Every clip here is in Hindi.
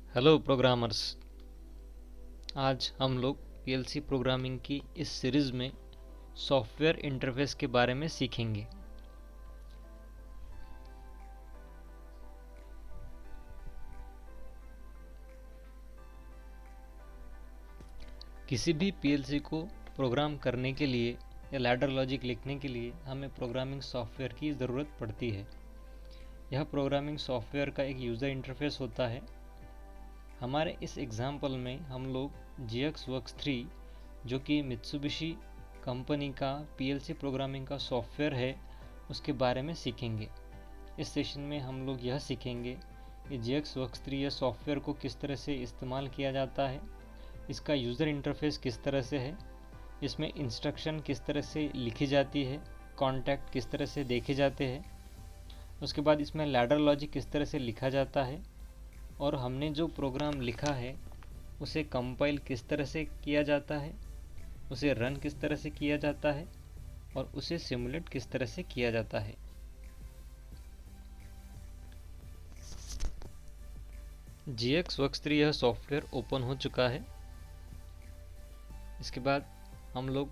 Hello programmers. आज हम लोग पीएलसी प्रोग्रामिंग की इस सीरीज़ में सॉफ्टवेयर इंटरफेस के बारे में सीखेंगे। किसी भी पीएलसी को प्रोग्राम करने के लिए या लैडर लॉजिक लिखने के लिए हमें प्रोग्रामिंग सॉफ्टवेयर की ज़रूरत पड़ती है। यह प्रोग्रामिंग सॉफ्टवेयर का एक यूज़र इंटरफेस होता है। हमारे इस एग्जाम्पल में हम लोग GX Works 3 जो कि मित्सुबिशी कंपनी का पीएलसी प्रोग्रामिंग का सॉफ्टवेयर है उसके बारे में सीखेंगे। इस सेशन में हम लोग यह सीखेंगे कि GX Works 3 या सॉफ्टवेयर को किस तरह से इस्तेमाल किया जाता है, इसका यूज़र इंटरफेस किस तरह से है, इसमें इंस्ट्रक्शन किस तरह से लिखी जाती है, कॉन्टैक्ट किस तरह से देखे जाते हैं, उसके बाद इसमें लैडर लॉजिक किस तरह से लिखा जाता है और हमने जो प्रोग्राम लिखा है उसे कंपाइल किस तरह से किया जाता है, उसे रन किस तरह से किया जाता है और उसे सिमुलेट किस तरह से किया जाता है। GX Works 3 यह सॉफ्टवेयर ओपन हो चुका है। इसके बाद हम लोग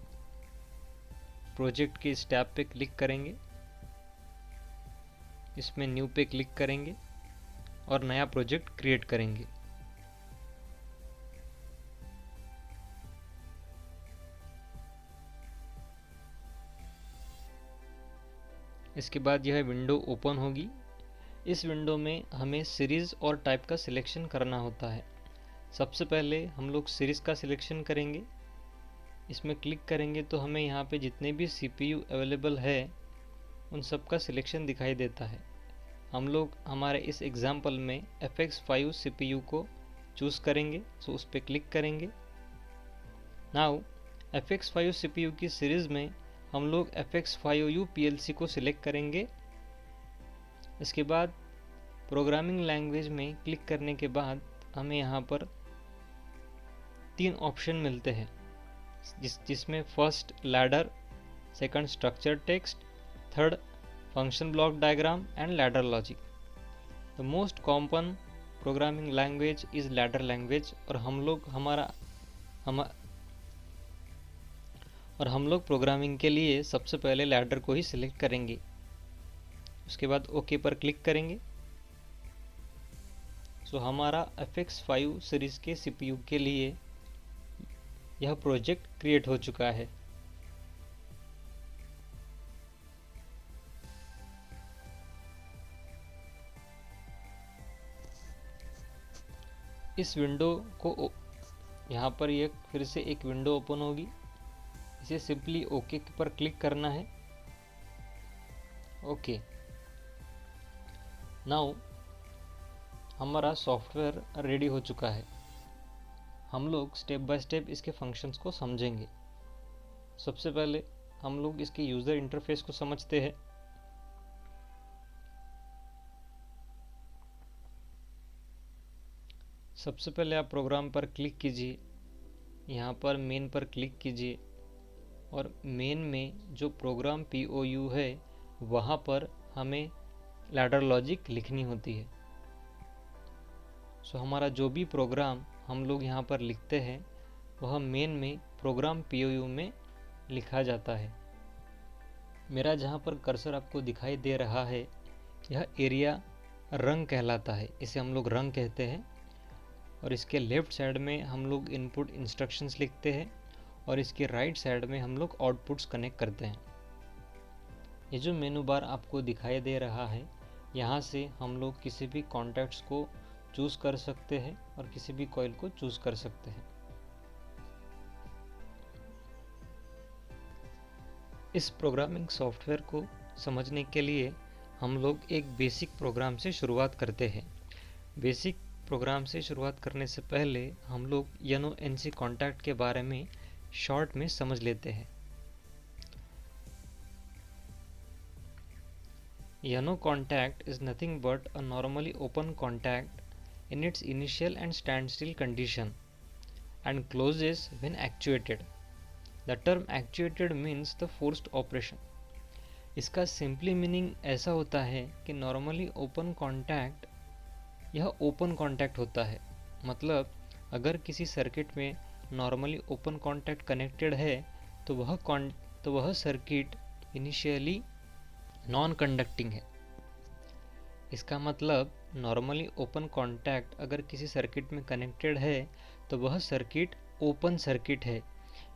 प्रोजेक्ट के इस टैब पे क्लिक करेंगे, इसमें न्यू पे क्लिक करेंगे और नया प्रोजेक्ट क्रिएट करेंगे। इसके बाद यह विंडो ओपन होगी। इस विंडो में हमें सीरीज़ और टाइप का सिलेक्शन करना होता है। सबसे पहले हम लोग सीरीज़ का सिलेक्शन करेंगे। इसमें क्लिक करेंगे तो हमें यहाँ पे जितने भी CPU अवेलेबल है उन सब का सिलेक्शन दिखाई देता है। हम लोग हमारे इस एग्जाम्पल में FX5 CPU को चूज़ करेंगे, सो उस पर क्लिक करेंगे। नाउ FX5 CPU की सीरीज़ में हम लोग FX5U PLC को सिलेक्ट करेंगे। इसके बाद प्रोग्रामिंग लैंग्वेज में क्लिक करने के बाद हमें यहाँ पर 3 ऑप्शन मिलते हैं, जिसमें first ladder, second structure text, third function block diagram and ladder logic. The most common programming language is ladder language और हम लोग प्रोग्रामिंग के लिए सबसे पहले लैडर को ही सिलेक्ट करेंगे। उसके बाद ओके पर क्लिक करेंगे। सो हमारा FX5 सीरीज़ के CPU के लिए यह प्रोजेक्ट क्रिएट हो चुका है। इस विंडो को यहाँ पर ये फिर से एक विंडो ओपन होगी। इसे सिंपली ओके पर क्लिक करना है। ओके, नाउ हमारा सॉफ्टवेयर रेडी हो चुका है। हम लोग स्टेप बाय स्टेप इसके फंक्शंस को समझेंगे। सबसे पहले हम लोग इसके यूज़र इंटरफेस को समझते हैं। सबसे पहले आप प्रोग्राम पर क्लिक कीजिए, यहाँ पर मेन पर क्लिक कीजिए और मेन में जो प्रोग्राम POU है वहाँ पर हमें लैडर लॉजिक लिखनी होती है। सो हमारा जो भी प्रोग्राम हम लोग यहाँ पर लिखते हैं वह मेन में प्रोग्राम POU में लिखा जाता है। मेरा जहाँ पर कर्सर आपको दिखाई दे रहा है यह एरिया रंग कहलाता है, इसे हम लोग रंग कहते हैं। और इसके लेफ़्ट साइड में हम लोग इनपुट इंस्ट्रक्शंस लिखते हैं और इसके राइट साइड में हम लोग आउटपुट्स कनेक्ट करते हैं। ये जो मेनू बार आपको दिखाई दे रहा है यहाँ से हम लोग किसी भी कॉन्टैक्ट्स को चूज़ कर सकते हैं और किसी भी कॉइल को चूज़ कर सकते हैं। इस प्रोग्रामिंग सॉफ्टवेयर को समझने के लिए हम लोग एक बेसिक प्रोग्राम से शुरुआत करते हैं। बेसिक प्रोग्राम से शुरुआत करने से पहले हम लोग YNO NC कॉन्टैक्ट के बारे में शॉर्ट में समझ लेते हैं। YNO contact is nothing but a normally open contact in its initial and standstill condition and closes when actuated. The term actuated means the forced operation. इसका सिंपली मीनिंग ऐसा होता है कि नॉर्मली ओपन कॉन्टैक्ट यह ओपन कॉन्टैक्ट होता है मतलब अगर किसी सर्किट में नॉर्मली ओपन कॉन्टैक्ट कनेक्टेड है तो वह सर्किट इनिशियली नॉन कंडक्टिंग है। इसका मतलब नॉर्मली ओपन कॉन्टैक्ट अगर किसी सर्किट में कनेक्टेड है तो वह सर्किट ओपन सर्किट है,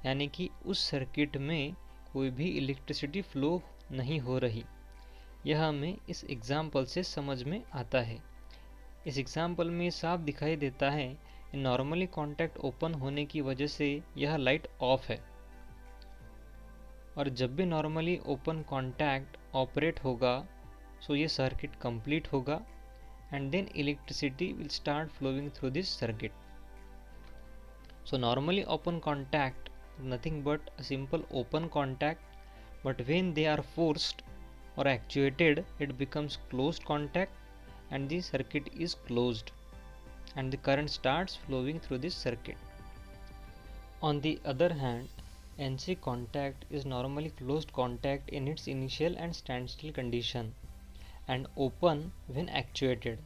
यानी कि उस सर्किट में कोई भी इलेक्ट्रिसिटी फ्लो नहीं हो रही। यह हमें इस एग्जाम्पल से समझ में आता है। इस एग्जाम्पल में साफ दिखाई देता है नॉर्मली कॉन्टैक्ट ओपन होने की वजह से यह लाइट ऑफ है, और जब भी नॉर्मली ओपन कॉन्टैक्ट ऑपरेट होगा सो ये सर्किट कंप्लीट होगा and then electricity will start flowing through this circuit. So normally open contact nothing but a simple open contact, but when they are forced or actuated it becomes closed contact and the circuit is closed and the current starts flowing through this circuit. On the other hand, NC contact is normally closed contact in its initial and standstill condition and open when actuated.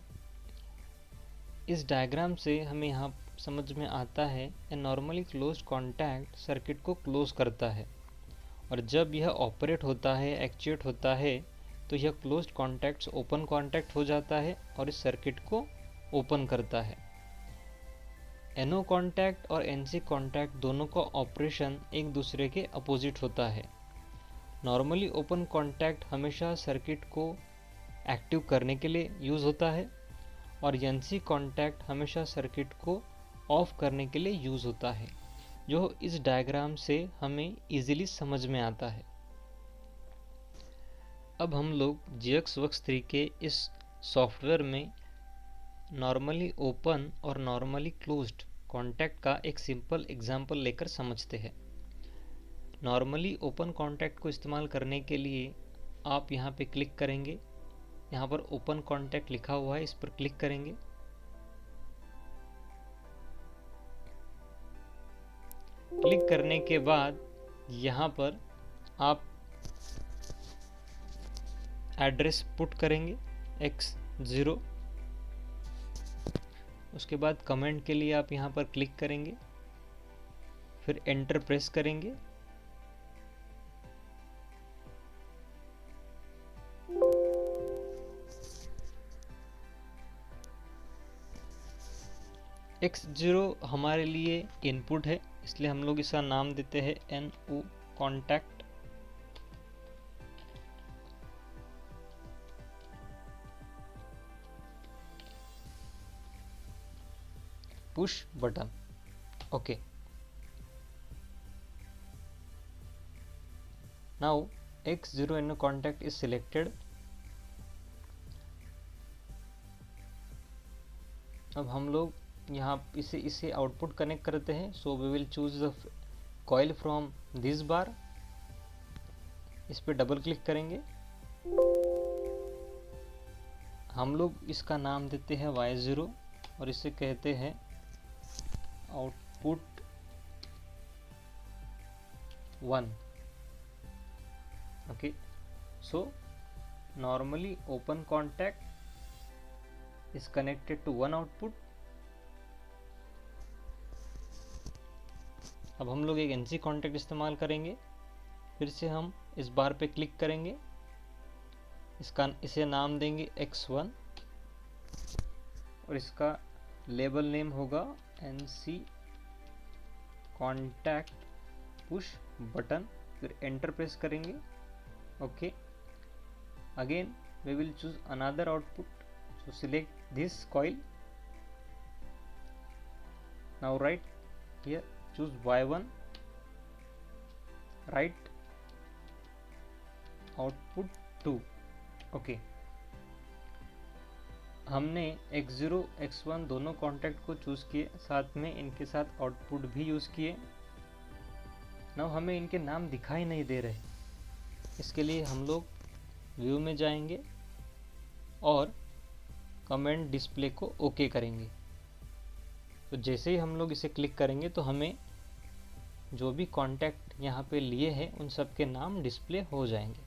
इस डायग्राम से हमें यहाँ समझ में आता है ए नॉर्मली क्लोज्ड कॉन्टैक्ट सर्किट को क्लोज करता है, और जब यह ऑपरेट होता है, एक्चुएट होता है, तो यह क्लोज्ड कॉन्टैक्ट ओपन कॉन्टैक्ट हो जाता है और इस सर्किट को ओपन करता है। एनओ कॉन्टैक्ट और एनसी कॉन्टैक्ट दोनों का ऑपरेशन एक दूसरे के अपोजिट होता है। नॉर्मली ओपन कॉन्टैक्ट हमेशा सर्किट को एक्टिव करने के लिए यूज़ होता है और एनसी कॉन्टैक्ट हमेशा सर्किट को ऑफ करने के लिए यूज़ होता है, जो इस डायग्राम से हमें इजीली समझ में आता है। अब हम लोग GXWorks3 के इस सॉफ्टवेयर में नॉर्मली ओपन और नॉर्मली क्लोज्ड कॉन्टैक्ट का एक सिंपल एग्जांपल लेकर समझते हैं। नॉर्मली ओपन कॉन्टैक्ट को इस्तेमाल करने के लिए आप यहाँ पे क्लिक करेंगे, यहाँ पर ओपन कॉन्टैक्ट लिखा हुआ है, इस पर क्लिक करेंगे। क्लिक करने के बाद यहाँ पर आप एड्रेस पुट करेंगे x0। उसके बाद कमेंट के लिए आप यहाँ पर क्लिक करेंगे, फिर एंटर प्रेस करेंगे। x0 हमारे लिए इनपुट है, इसलिए हम लोग इसका नाम देते हैं NO contact. Push button, okay. Now x0 NO contact is selected। अब हम लोग यहाँ इसे आउटपुट कनेक्ट करते हैं। So we will choose the coil from this bar. इस पर डबल क्लिक करेंगे। हम लोग इसका नाम देते हैं Y0 और इसे कहते हैं output 1। Okay, so normally open contact is connected to one output। अब हम लोग एक NC कॉन्टैक्ट इस्तेमाल करेंगे। फिर से हम इस बार पे क्लिक करेंगे, इसे नाम देंगे X1 और इसका लेबल नेम होगा NC कॉन्टैक्ट पुश बटन। फिर एंटर प्रेस करेंगे, okay. Again we will choose another output, so select this coil। Now right here choose Y1, write output 2, okay। हमने X0 X1 दोनों कॉन्टैक्ट को चूज़ किए, साथ में इनके साथ आउटपुट भी यूज़ किए। नाउ हमें इनके नाम दिखाई नहीं दे रहे, इसके लिए हम लोग व्यू में जाएंगे और कमेंट डिस्प्ले को ओके करेंगे। तो जैसे ही हम लोग इसे क्लिक करेंगे तो हमें जो भी कॉन्टैक्ट यहाँ पे लिए हैं उन सब के नाम डिस्प्ले हो जाएंगे।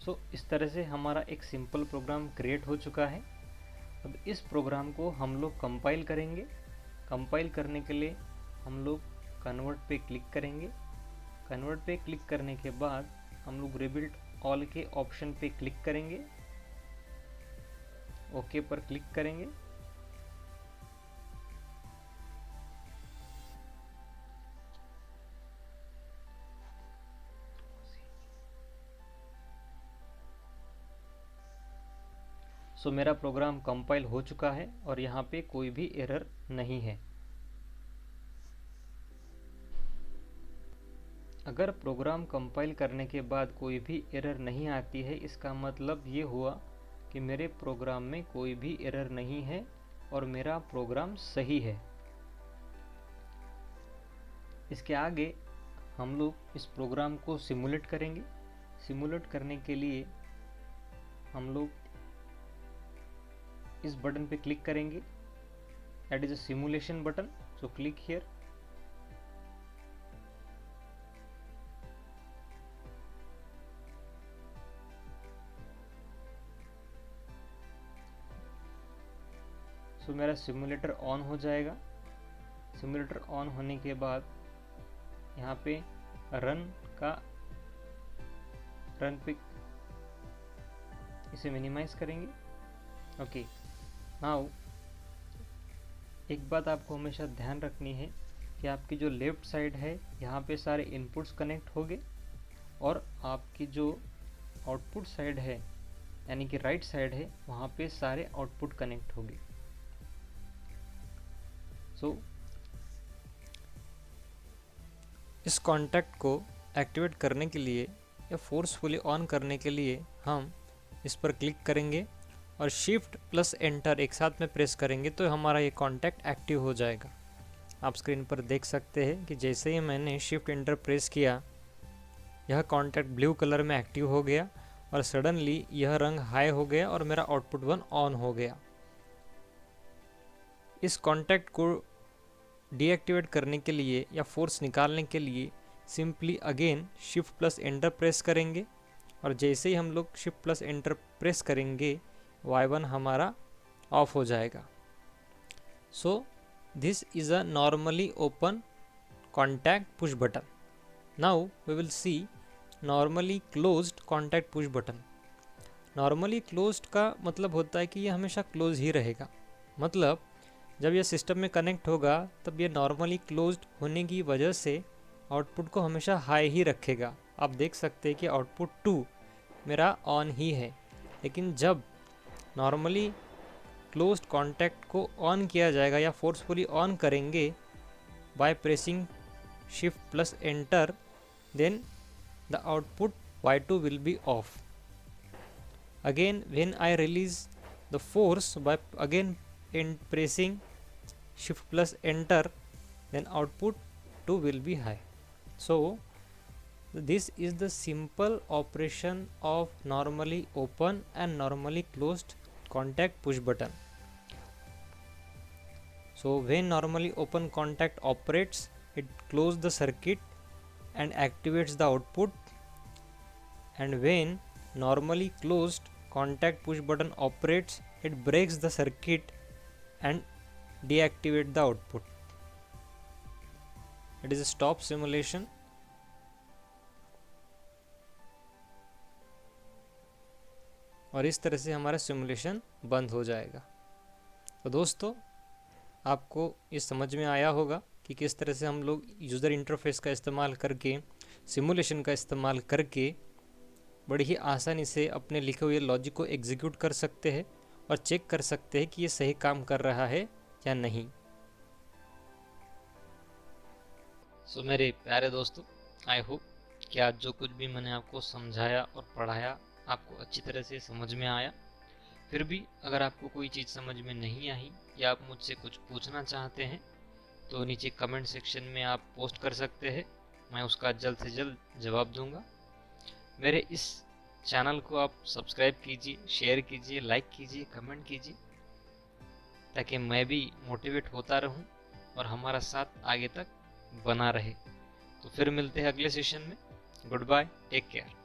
सो इस तरह से हमारा एक सिंपल प्रोग्राम क्रिएट हो चुका है। अब इस प्रोग्राम को हम लोग कंपाइल करेंगे। कंपाइल करने के लिए हम लोग कन्वर्ट पे क्लिक करेंगे। कन्वर्ट पे क्लिक करने के बाद हम लोग रिबिल्ड ऑल के ऑप्शन पे क्लिक करेंगे, ओके पर क्लिक करेंगे। सो मेरा प्रोग्राम कंपाइल हो चुका है और यहाँ पे कोई भी एरर नहीं है। अगर प्रोग्राम कंपाइल करने के बाद कोई भी एरर नहीं आती है, इसका मतलब ये हुआ कि मेरे प्रोग्राम में कोई भी एरर नहीं है और मेरा प्रोग्राम सही है। इसके आगे हम लोग इस प्रोग्राम को सिमुलेट करेंगे। सिमुलेट करने के लिए हम लोग इस बटन पे क्लिक करेंगे, that is a simulation button. So click here. So मेरा सिमुलेटर ऑन हो जाएगा। सिमुलेटर ऑन होने के बाद यहाँ पे रन पे इसे मिनिमाइज करेंगे। ओके, नाउ एक बात आपको हमेशा ध्यान रखनी है कि आपकी जो लेफ्ट साइड है यहाँ पे सारे इनपुट्स कनेक्ट हो गए और आपकी जो आउटपुट साइड है यानी कि राइट साइड है वहाँ पे सारे आउटपुट कनेक्ट हो गए। सो इस कॉन्टैक्ट को एक्टिवेट करने के लिए या फोर्सफुली ऑन करने के लिए हम इस पर क्लिक करेंगे और शिफ्ट प्लस एंटर एक साथ में प्रेस करेंगे तो हमारा ये कॉन्टैक्ट एक्टिव हो जाएगा। आप स्क्रीन पर देख सकते हैं कि जैसे ही मैंने शिफ्ट एंटर प्रेस किया यह कॉन्टैक्ट ब्लू कलर में एक्टिव हो गया और सडनली यह रंग हाई हो गया और मेरा आउटपुट 1 ऑन हो गया। इस कॉन्टैक्ट को डीएक्टिवेट करने के लिए या फोर्स निकालने के लिए simply again shift plus enter press करेंगे और जैसे ही हम लोग शिफ्ट प्लस एंटर प्रेस करेंगे Y1 हमारा ऑफ हो जाएगा। So this is a normally open contact push button. Now we will see normally closed contact push button. Normally closed का मतलब होता है कि ये हमेशा क्लोज ही रहेगा। मतलब जब यह सिस्टम में कनेक्ट होगा तब ये नॉर्मली क्लोज्ड होने की वजह से आउटपुट को हमेशा हाई ही रखेगा। आप देख सकते हैं कि आउटपुट 2 मेरा ऑन ही है, लेकिन जब नॉर्मली क्लोज्ड कॉन्टैक्ट को ऑन किया जाएगा या फोर्सफुली ऑन करेंगे by pressing shift plus enter, then the output Y2 will be off. Again when I release the force by again pressing shift plus enter, then output 2 will be high. So this is the simple operation of normally open and normally closed contact push button. So when normally open contact operates, it closes the circuit and activates the output, and when normally closed contact push button operates, it breaks the circuit and deactivate the output. It is a stop simulation. और इस तरह से हमारा सिमुलेशन बंद हो जाएगा। तो दोस्तों आपको ये समझ में आया होगा कि किस तरह से हम लोग यूज़र इंटरफेस का इस्तेमाल करके सिमुलेशन का इस्तेमाल करके बड़ी ही आसानी से अपने लिखे हुए लॉजिक को एग्जीक्यूट कर सकते हैं और चेक कर सकते हैं कि ये सही काम कर रहा है या नहीं। सो मेरे प्यारे दोस्तों, आई होप कि आज जो कुछ भी मैंने आपको समझाया और पढ़ाया आपको अच्छी तरह से समझ में आया। फिर भी अगर आपको कोई चीज़ समझ में नहीं आई या आप मुझसे कुछ पूछना चाहते हैं तो नीचे कमेंट सेक्शन में आप पोस्ट कर सकते हैं, मैं उसका जल्द से जल्द जवाब दूंगा। मेरे इस चैनल को आप सब्सक्राइब कीजिए, शेयर कीजिए, लाइक कीजिए, कमेंट कीजिए, ताकि मैं भी मोटिवेट होता रहूं और हमारा साथ आगे तक बना रहे। तो फिर मिलते हैं अगले सेशन में। Goodbye, take care.